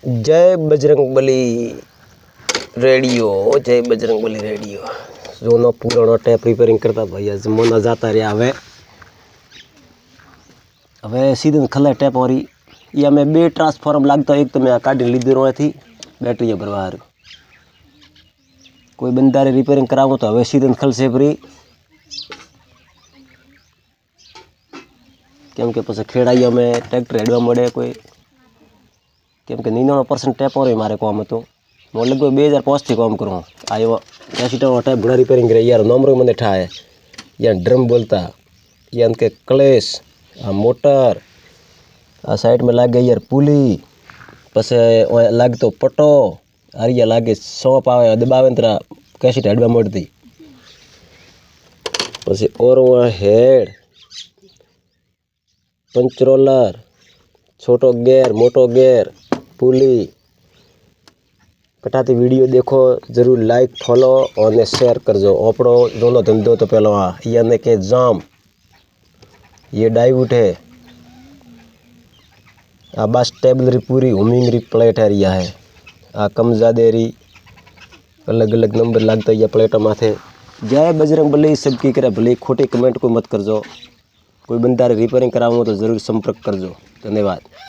जय बजरंगबली रेडियो, जय बजरंगबली रेडियो। जोनो पुरानो टेप रिपेरिंग करता भाई आज मोना जाता रहा हवे सीधे खले टेप और ये मैं बे ट्रांसफॉर्म लागता एक तो मैं काढ़ी लीधी रही थी बैटरी भरवा कोई बंदा रिपेरिंग करावो तो हवे सीधे खल से भरी केम के पास खेड़ाई में ट्रेक्टर हेडवा मळे कोई केम के 99% टेप और मारे काम तो मैं लगभग 2005 थी काम करूँ आयो कैसीटा टेप घना रिपेरिंग करे यार नंबर मैंने ठाए या ड्रम बोलता या उनके क्लेश आ मोटर आ साइड में लागे यार पुली पसे लागे तो पटो हरिया लागे सौंप आवे दबावे तरा कैसीट हेडवा मळती पसे और वहाँ हेड पंच रोलर छोटो गेर मोटो गेर पुली कटाती वीडियो देखो जरूर लाइक फॉलो और शेयर करजो आपड़ो दोनों धंधो तो पहला याने के जाम ये डाइवुट है आ बस टेबल री पूरी हुमिंग री प्लेट है रिया है आ कम ज्यादा री अलग अलग नंबर लगता है प्लेट माथे। जय बजरंगबली सबकी करे भले खोटी कमेंट को मत करजो कोई बंदा रिपेयरिंग करावो तो जरूर संपर्क करजो। धन्यवाद।